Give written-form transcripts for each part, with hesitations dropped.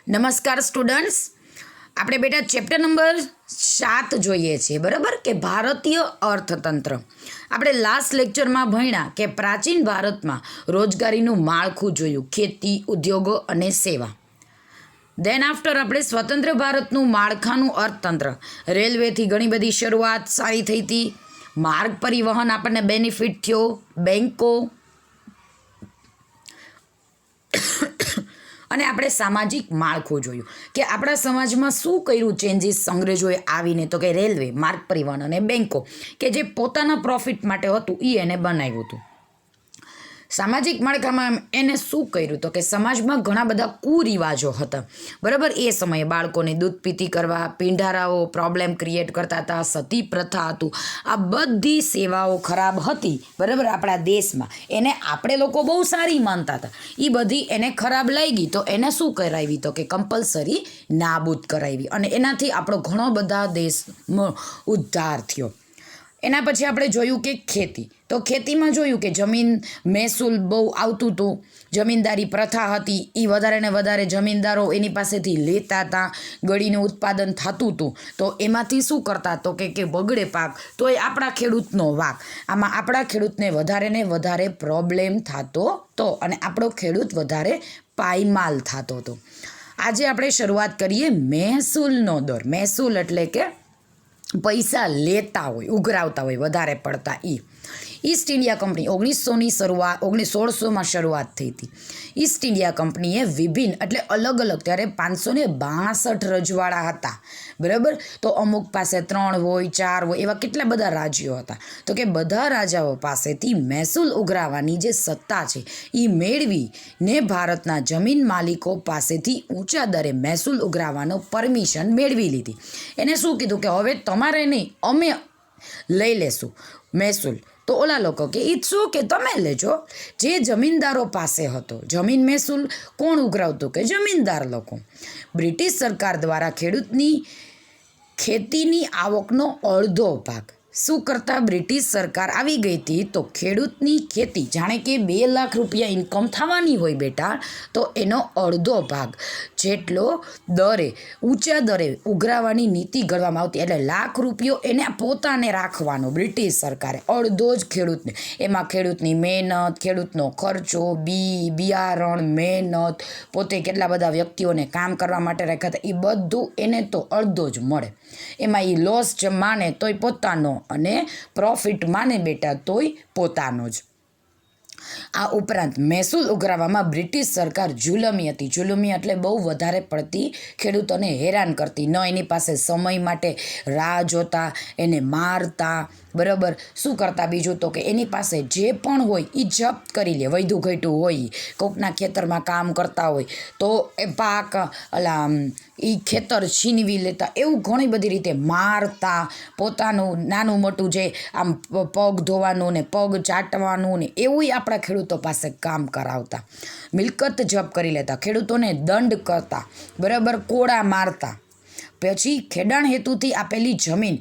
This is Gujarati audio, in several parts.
નમસ્કાર સ્ટુડન્ટ્સ, આપણે બેટા ચેપ્ટર નંબર 7 જોઈએ છીએ, બરાબર, કે ભારતીય અર્થતંત્ર. આપણે લાસ્ટ લેક્ચરમાં ભણ્યા કે પ્રાચીન ભારતમાં રોજગારીનું માળખું જોયું, ખેતી, ઉદ્યોગો અને સેવા. દેન આફ્ટર આપણે સ્વતંત્ર ભારતનું માળખાનું અર્થતંત્ર, રેલવેથી ઘણી બધી શરૂઆત સારી થઈ હતી, માર્ગ પરિવહન આપણને બેનિફિટ થયો, બેન્કો અને આપણે સામાજિક માળખું જોયું કે આપણા સમાજમાં શું કર્યું ચેન્જીસ અંગ્રેજોએ આવીને, તો કે રેલવે, માર્ગ પરિવહન અને બેન્કો કે જે પોતાના પ્રોફિટ માટે હતું એ એને બનાવ્યું હતું. સામાજિક માળખામાં એને શું કર્યું તો કે સમાજમાં ઘણા બધા કુરિવાજો હતા, બરાબર. એ સમયે બાળકોને દૂધ પીતી કરવા, પીંઢારાઓ પ્રોબ્લેમ ક્રિએટ કરતા હતા, સતી પ્રથા હતું, આ બધી સેવાઓ ખરાબ હતી, બરાબર. આપણા દેશમાં એને આપણે લોકો બહુ સારી માનતા હતા, એ બધી એને ખરાબ લાગી તો એને શું કરાવી તો કે કમ્પલસરી નાબૂદ કરાવી, અને એનાથી આપણો ઘણો બધા દેશનો ઉદ્ધાર થયો. એના પછી આપણે જોયું કે ખેતી, તો ખેતીમાં જોયું કે જમીન મહેસૂલ બહુ આવતું હતું, જમીનદારી પ્રથા હતી, એ વધારે ને વધારે જમીનદારો એની પાસેથી લેતા હતા, ગળીનું ઉત્પાદન થતું હતું, તો એમાંથી શું કરતા તો કે બગડે પાક તો એ આપણા ખેડૂતનો વાક. આમાં આપણા ખેડૂતને વધારે ને વધારે પ્રોબ્લેમ થતો હતો અને આપણો ખેડૂત વધારે પાયમાલ થતો હતો. આજે આપણે શરૂઆત કરીએ મહેસૂલનો દોર. મહેસૂલ એટલે કે પૈસા લેતા હોય, ઉઘરાવતા હોય વધારે પડતા. ઈસ્ટ ઇન્ડિયા કંપની 1600માં શરૂઆત થઈ હતી. ઈસ્ટ ઇન્ડિયા કંપનીએ વિભિન્ન એટલે અલગ અલગ, ત્યારે 562 રજવાડા હતા, બરાબર. તો અમુક પાસે 3 હોય, 4 હોય, એવા કેટલા બધા રાજ્યો હતા. તો કે બધા રાજાઓ પાસેથી મહેસૂલ ઉઘરાવવાની જે સત્તા છે એ મેળવીને ભારતના જમીન માલિકો પાસેથી ઊંચા દરે મહેસૂલ ઉઘરાવવાનો પરમિશન મેળવી લીધી. એને શું કીધું કે હવે તમારે નહીં, અમે લઈ લેશું મહેસૂલ. તો ઓલા લોકો કે એ શું કે તમે લેજો. જે જમીનદારો પાસે હતો, જમીન મહેસૂલ કોણ ઉઘરાવતું કે જમીનદાર લોકો. બ્રિટિશ સરકાર દ્વારા ખેડૂતની ખેતીની આવકનો અડધો ભાગ શું કરતા બ્રિટિશ સરકાર આવી ગઈ હતી, તો ખેડૂતની ખેતી, જાણે કે 2 લાખ રૂપિયા ઇન્કમ થવાની હોય બેટા, તો એનો અડધો ભાગ જેટલો દરે, ઊંચા દરે ઉઘરાવવાની નીતિ ઘડવામાં આવતી. એટલે લાખ રૂપિયો એને પોતાને રાખવાનો બ્રિટિશ સરકારે, અડધો જ ખેડૂતને. એમાં ખેડૂતની મહેનત, ખેડૂતનો ખર્ચો, બિયારણ, મહેનત, પોતે કેટલા બધા વ્યક્તિઓને કામ કરવા માટે રાખ્યા હતા, એ બધું એને તો અડધો જ મળે. એમાં એ લોસ જ માને તોય પોતાનો, અને પ્રોફિટ માને બેટા તોય પોતાનો જ. આ ઉપરાંત મહેસૂલ ઉઘરાવવામાં બ્રિટિશ સરકાર જુલમી હતી. જુલમી એટલે બહુ વધારે પડતી ખેડૂતોને હેરાન કરતી, ન એની પાસે સમય માટે રાહ જોતા, એને મારતા, બરાબર. શું કરતા બીજું તો કે એની પાસે જે પણ હોય એ જપ્ત કરી લે, વૈધું ઘટ્યું હોય, કોકના ખેતરમાં કામ કરતા હોય તો એ પાક એ ખેતર છીનવી લેતા, એવું ઘણી બધી રીતે મારતા, પોતાનું નાનું મોટું જે આમ પગ ધોવાનું ને પગ ચાટવાનું ને એવું આપણા ખેડૂતો પાસે કામ કરાવતા. મિલકત જપ્ત કરી લેતા, ખેડૂતોને દંડ કરતા, બરાબર, કોડા મારતા. પછી ખેડાણ હેતુથી આપેલી જમીન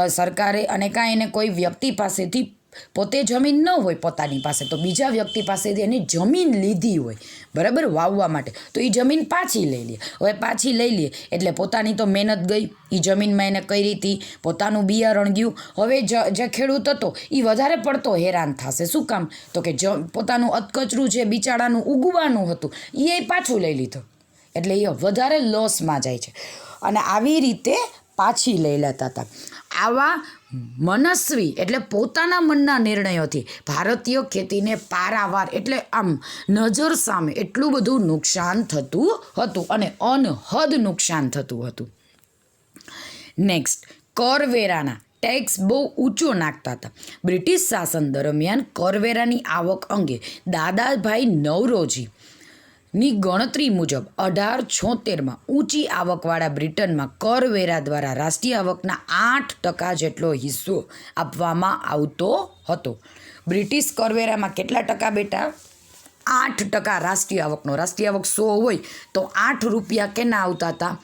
સરકારે, અને કાંઈ એને કોઈ વ્યક્તિ પાસેથી પોતે જમીન ન હોય પોતાની પાસે, તો બીજા વ્યક્તિ પાસેથી એની જમીન લીધી હોય, બરાબર, વાવવા માટે, તો એ જમીન પાછી લઈ લે. હવે પાછી લઈ લે એટલે પોતાની તો મહેનત ગઈ, એ જમીનમાં એને કઈ રીતે પોતાનું બિયારણ ગયું. હવે જે ખેડૂત હતો એ વધારે પડતો હેરાન થશે. શું કામ તો કે પોતાનું અધકચરું જે બિચારાનું ઉગવાનું હતું એ પાછું લઈ લીધું, એટલે એ વધારે લોસમાં જાય છે. અને આવી રીતે પાછી લઈ લેતા હતા. આવા મનસ્વી એટલે પોતાના મનના નિર્ણયોથી ભારતીય ખેતીને પારાવાર એટલે આમ નજર સામે એટલું બધું નુકસાન થતું હતું, અને અનહદ નુકસાન થતું હતું. નેક્સ્ટ, કરવેરાના ટેક્સ બહુ ઊંચો નાખતા હતા. બ્રિટિશ શાસન દરમિયાન કરવેરાની આવક અંગે દાદાભાઈ નવરોજી ની ગણતરી મુજબ 1876માં ઊંચી આવકવાળા બ્રિટનમાં કરવેરા દ્વારા રાષ્ટ્રીય આવકના 8% જેટલો હિસ્સો આપવામાં આવતો હતો. બ્રિટિશ કરવેરામાં કેટલા ટકા બેટા? 8% રાષ્ટ્રીય આવકનો. રાષ્ટ્રીય આવક 100 હોય તો 8 રૂપિયા કેના આવતા હતા?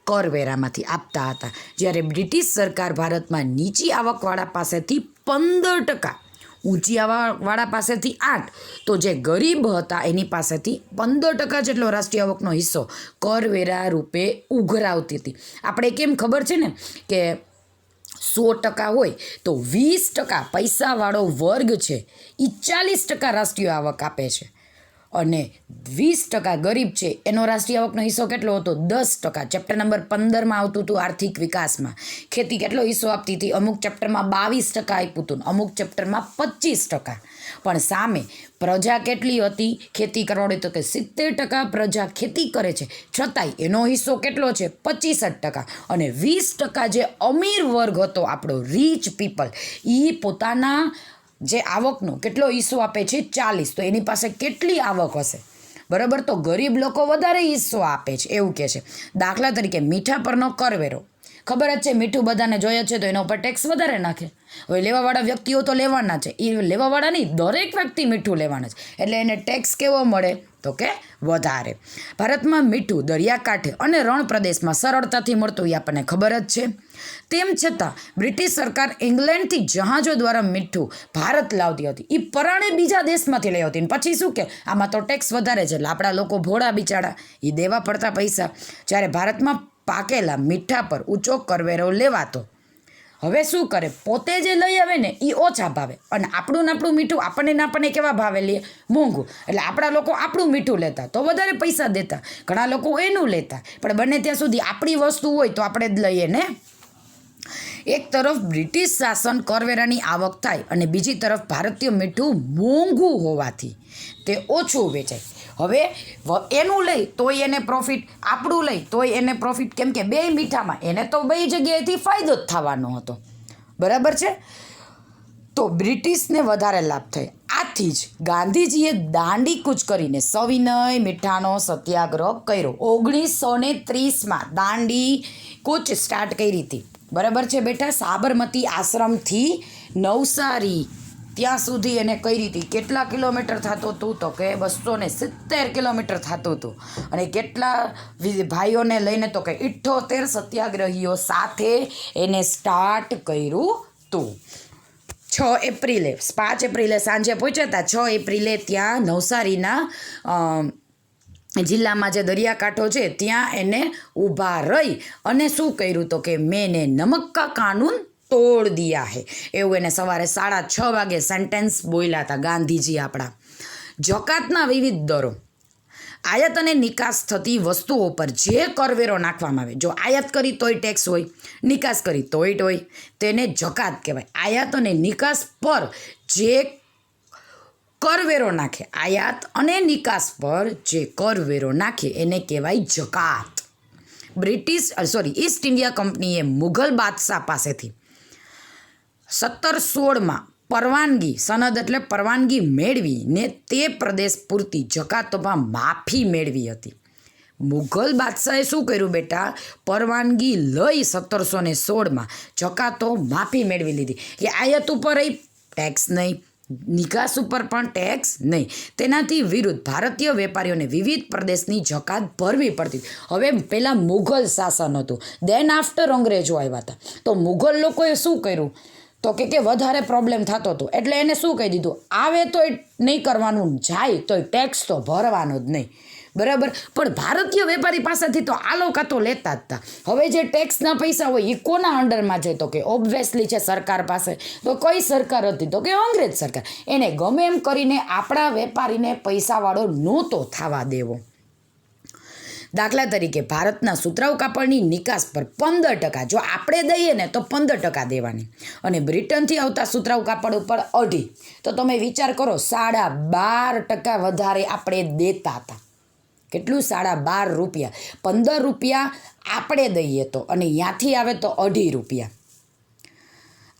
કરવેરામાંથી આપતા હતા. જ્યારે બ્રિટિશ સરકાર ભારતમાં નીચી આવકવાળા પાસેથી 15% ઊંચીવાળા પાસેથી 8, તો જે ગરીબ હતા એની પાસેથી 15% જેટલો રાષ્ટ્રીય આવકનો હિસ્સો કરવેરા રૂપે ઉઘરાવતી હતી. આપણે કેમ ખબર છે ને કે 100% હોય તો 20% પૈસાવાળો વર્ગ છે એ 40% રાષ્ટ્રીય આવક આપે છે, અને 20% ગરીબ છે એનો રાષ્ટ્રીય આવકનો હિસ્સો કેટલો હતો? 10%. ચેપ્ટર નંબર 15માં આવતું હતું આર્થિક વિકાસમાં. ખેતી કેટલો હિસ્સો આપતી હતી? અમુક ચેપ્ટરમાં 22% આપ્યું હતું, અમુક ચેપ્ટરમાં 25%. પણ સામે પ્રજા કેટલી હતી ખેતી કરવાવાળી? તો કે 70% પ્રજા ખેતી કરે છે, છતાંય એનો હિસ્સો કેટલો છે? 25%. અને 20% જે અમીર વર્ગ હતો આપણો, રીચ પીપલ, એ પોતાના જે આવકનો કેટલો હિસ્સો આપે છે? 40. તો એની પાસે કેટલી આવક હશે? બરાબર. તો ગરીબ લોકો વધારે હિસ્સો આપે છે એવું કહે છે. દાખલા તરીકે મીઠા પરનો કરવેરો, ખબર જ છે મીઠું બધાને જોઈએ છે તો એના ઉપર ટેક્સ વધારે નાખે. હવે લેવાવાળા વ્યક્તિઓ તો લેવાના છે, એ લેવાવાળા નહીં, દરેક વ્યક્તિ મીઠું લેવાના છે, એટલે એને ટેક્સ કેવો મળે? તો કે વધારે. ભારતમાં મીઠું દરિયાકાંઠે અને રણ પ્રદેશમાં સરળતાથી મળતું એ આપણને ખબર જ છે. તેમ છતાં બ્રિટિશ સરકાર ઇંગ્લેન્ડથી જહાજો દ્વારા મીઠું ભારત લાવતી હતી. એ પરાણે બીજા દેશમાંથી લઈ આવતી. પછી શું કે આમાં તો ટેક્સ વધારે છે, એટલે આપણા લોકો ભોળા બિચારા, એ દેવા પડતા પૈસા. જ્યારે ભારતમાં પાકેલા મીઠા પર ઊંચો કરવેરો લેવાતો. હવે શું કરે? પોતે જે લઈ આવે ને એ ઓછા ભાવે, અને આપણું મીઠું આપણને કેવા ભાવે લઈએ? મોંઘું. એટલે આપણા લોકો આપણું મીઠું લેતા તો વધારે પૈસા દેતા, ઘણા લોકો એનું લેતા. પણ બને ત્યાં સુધી આપણી વસ્તુ હોય તો આપણે જ લઈએ ને. એક તરફ બ્રિટિશ શાસન કરવેરાની આવક થાય, અને બીજી તરફ ભારતીય મીઠું મોંઘું હોવાથી તે ઓછું વેચાય. હવે એનું લઈ તોય એને પ્રોફિટ, આપણું લઈ તોય એને પ્રોફિટ, કેમ કે બે મીઠામાં એને તો બે જગ્યાએથી ફાયદો જ થવાનો હતો. બરાબર છે. તો બ્રિટિશને વધારે લાભ થાય. આથી જ ગાંધીજીએ દાંડી કૂચ કરીને સવિનય મીઠાનો સત્યાગ્રહ કર્યો. 1930માં દાંડી કૂચ સ્ટાર્ટ કરી હતી. બરાબર છે બેટા. સાબરમતી આશ્રમથી નવસારી ત્યાં સુધી એને કરી હતી. કેટલા કિલોમીટર થતું હતું? તો કે 270 કિલોમીટર થતું હતું. અને કેટલા ભાઈઓને લઈને? તો કે 78 સત્યાગ્રહીઓ સાથે એને સ્ટાર્ટ કર્યું હતું. 6 એપ્રિલે 5 એપ્રિલે સાંજે પહોંચ્યા હતા. 6 એપ્રિલે ત્યાં નવસારીના જિલ્લામાં જે દરિયાકાંઠો છે ત્યાં એને ઊભા રહી અને શું કર્યું? તો કે મેને નમક કા કાનૂન તોડ દિયા હે, એવું એને સવારે 6:30 વાગે સેન્ટેન્સ બોલ્યા હતા ગાંધીજી આપણા. જકાતના વિવિધ દરો. આયાત અને નિકાસ થતી વસ્તુઓ પર જે કરવેરો નાખવામાં આવે, જો આયાત કરી તોય ટેક્સ હોય, નિકાસ કરી તોય હોય, તેને જકાત કહેવાય. આયાત અને નિકાસ પર જે કરવેરો નાખે, આયાત અને નિકાસ પર જે કરવેરો નાખે એને કહેવાય જકાત. ઈસ્ટ ઇન્ડિયા કંપનીએ મુઘલ બાદશાહ પાસેથી 1716માં પરવાનગી, સનદ એટલે પરવાનગી મેળવીને તે પ્રદેશ પૂરતી જકાતોમાં માફી મેળવી હતી. મુઘલ બાદશાહે શું કર્યું બેટા? પરવાનગી લઈ 1716માં જકાતો માફી મેળવી લીધી કે આયાત ઉપર ટેક્સ નહીં, નિકાસ ઉપર પણ ટેક્સ નહીં. તેનાથી વિરુદ્ધ ભારતીય વેપારીઓને વિવિધ પ્રદેશની જકાત ભરવી પડતી. હવે પહેલાં મુઘલ શાસન હતું, દેન આફ્ટર અંગ્રેજો આવ્યા હતા. તો મુઘલ લોકોએ શું કર્યું? તો કે વધારે પ્રોબ્લેમ થતો હતો, એટલે એને શું કહી દીધું? આવે તો નહીં કરવાનું, જાય તો ટેક્સ તો ભરવાનો જ નહીં. બરાબર. પણ ભારતીય વેપારી પાસેથી તો આ લોકો તો લેતા જ હતા. હવે જે ટેક્સના પૈસા હોય એ કોના અંડરમાં છે? તો કે ઓબ્વિયસલી છે સરકાર પાસે. તો કઈ સરકાર હતી? તો કે અંગ્રેજ સરકાર. એને ગમે એમ કરીને આપણા વેપારીને પૈસાવાળો નહોતો થવા દેવો. દાખલા તરીકે ભારતના સુતરાઉ કાપડની નિકાસ પર 15%, જો આપણે દઈએ ને તો 15% દેવાની, અને બ્રિટનથી આવતા સુતરાઉ કાપડ ઉપર 2.5%. તો તમે વિચાર કરો, 12.5% વધારે આપણે દેતા હતા. કેટલું? 12.5 રૂપિયા. 15 રૂપિયા આપણે દઈએ તો, અને ત્યાંથી આવે તો 2.5 રૂપિયા.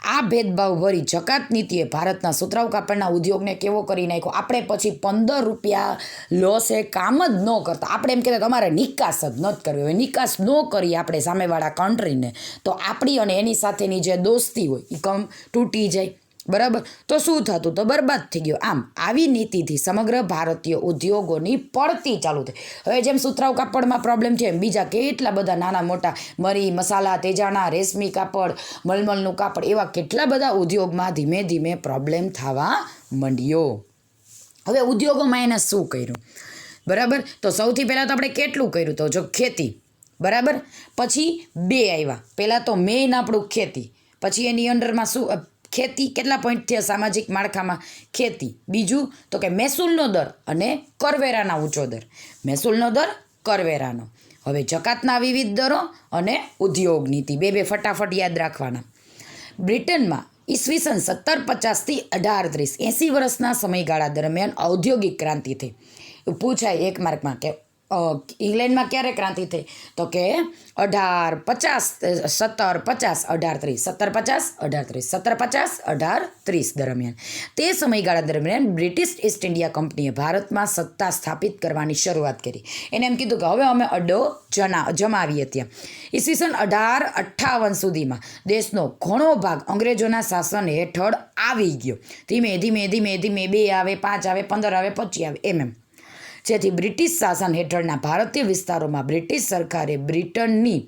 આ ભેદભાવ ભરી જકાત નીતિએ ભારતના સુતરાઉ કાપડના ઉદ્યોગને કેવો કરી નાખ્યો? આપણે પછી 15 રૂપિયા લોસ એ કામ જ ન કરતા. આપણે એમ કહેતા તમારે નિકાસ જ ન કરવી. હવે નિકાસ ન કરીએ આપણે સામેવાળા કન્ટ્રીને તો આપણી અને એની સાથેની જે દોસ્તી હોય એ તૂટી જાય. બરાબર, તો શું થતું? તો બરબાદ થઈ ગયો. આમ આવી નીતિથી સમગ્ર ભારતીય ઉદ્યોગોની પડતી ચાલુ થઈ. હવે જેમ સુતરાઉ કાપડમાં પ્રોબ્લેમ છે એમ બીજા કેટલા બધા નાના મોટા મરી, મસાલા, તેજાણા, રેશમી કાપડ, મલમલનું કાપડ, એવા કેટલા બધા ઉદ્યોગમાં ધીમે ધીમે પ્રોબ્લેમ થવા માંડ્યો. હવે ઉદ્યોગોમાં એને શું કર્યું? બરાબર, તો સૌથી પહેલાં તો આપણે કેટલું કર્યું? તો જો ખેતી, બરાબર, પછી બે આવ્યા. પહેલાં તો મેઇન આપણું ખેતી, પછી એની અંડરમાં શું ખેતી, કેટલા પોઈન્ટ થયા સામાજિક માળખામાં? ખેતી. બીજું તો કે મહેસૂલનો દર અને કરવેરાના ઊંચો દર. મહેસૂલનો દર, કરવેરાનો. હવે જકાતના વિવિધ દરો અને ઉદ્યોગ નીતિ, બે ફટાફટ યાદ રાખવાના. બ્રિટનમાં ઈસવીસન 1750થી 1830, 80 વર્ષના સમયગાળા દરમિયાન ઔદ્યોગિક ક્રાંતિ થઈ. પૂછાય એક માર્કમાં કે ઇંગ્લેન્ડમાં ક્યારે ક્રાંતિ થઈ? તો કે 1750, 1830, 1750 દરમિયાન. તે સમયગાળા દરમિયાન બ્રિટિશ ઈસ્ટ ઇન્ડિયા કંપનીએ ભારતમાં સત્તા સ્થાપિત કરવાની શરૂઆત કરી. એને એમ કીધું કે હવે અમે અડ્ડો જમાવીએ ત્યાં. ઈસવીસન 1858 સુધીમાં દેશનો ઘણો ભાગ અંગ્રેજોના શાસન હેઠળ આવી ગયો. ધીમે ધીમે 2 આવે, 5 આવે, 15 આવે, 25 આવે, એમ. જેથી બ્રિટિશ શાસન હેઠળના ભારતીય વિસ્તારોમાં બ્રિટિશ સરકારે બ્રિટનની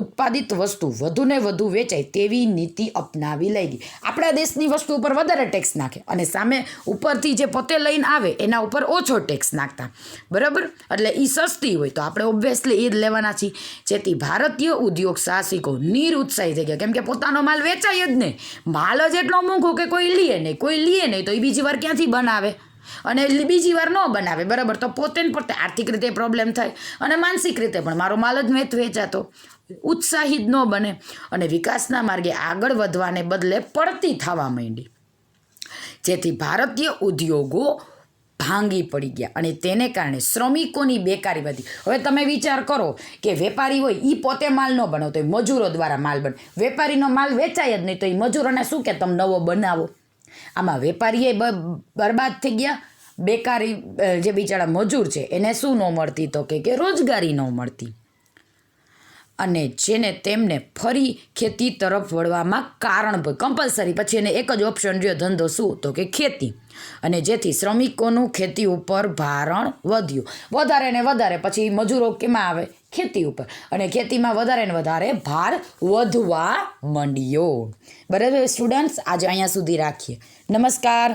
ઉત્પાદિત વસ્તુ વધુને વધુ વેચાય તેવી નીતિ અપનાવી લઈ ગઈ. આપણા દેશની વસ્તુ ઉપર વધારે ટેક્સ નાખે અને સામે ઉપરથી જે પોતે લઈને આવે એના ઉપર ઓછો ટેક્સ નાખતા. બરાબર, એટલે એ સસ્તી હોય તો આપણે ઓબ્વિયસલી એ જ લેવાના છીએ. જેથી ભારતીય ઉદ્યોગ સાહસિકો નિરુત્સાહી થઈ ગયા, કેમ કે પોતાનો માલ વેચાય જ નહીં. માલ જ એટલો મોંઘો કે કોઈ લે નહીં તો એ બીજી વાર ક્યાંથી બનાવે અને બીજી વાર ન બનાવે. બરાબર, તો પોતે આર્થિક રીતે પ્રોબ્લેમ થાય અને માનસિક રીતે પણ મારો માલ જ વેચાતો, ઉત્સાહિત ન બને અને વિકાસના માર્ગે આગળ વધવાને બદલે પડતી થવા માંડી. જેથી ભારતીય ઉદ્યોગો ભાંગી પડી ગયા અને તેને કારણે શ્રમિકોની બેકારી વધી. હવે તમે વિચાર કરો કે વેપારી હોય એ પોતે માલ ન બનાવતો હોય, મજૂરો દ્વારા માલ બને. વેપારીનો માલ વેચાય જ નહીં તો એ મજૂરોને શું કે તમે નવો બનાવો. આમાં વેપારીએ બરબાદ થઈ ગયા. બેકારી જે બિચારા મજૂર છે એને શું ન મળતી? તો કે રોજગારી ન મળતી અને જેને તેમને ફરી ખેતી તરફ વળવામાં કારણ કમ્પલસરી. પછી એને એક જ ઓપ્શન રહ્યો ધંધો, શું? તો કે ખેતી. અને જેથી શ્રમિકોનું ખેતી ઉપર ભારણ વધ્યું વધારે ને વધારે. પછી મજૂરો કેમાં આવે? ખેતી ઉપર. અને ખેતીમાં વધારે ને વધારે ભાર વધવા માંડ્યો. બરાબર સ્ટુડન્ટ્સ, આજે અહીંયા સુધી રાખીએ. નમસ્કાર.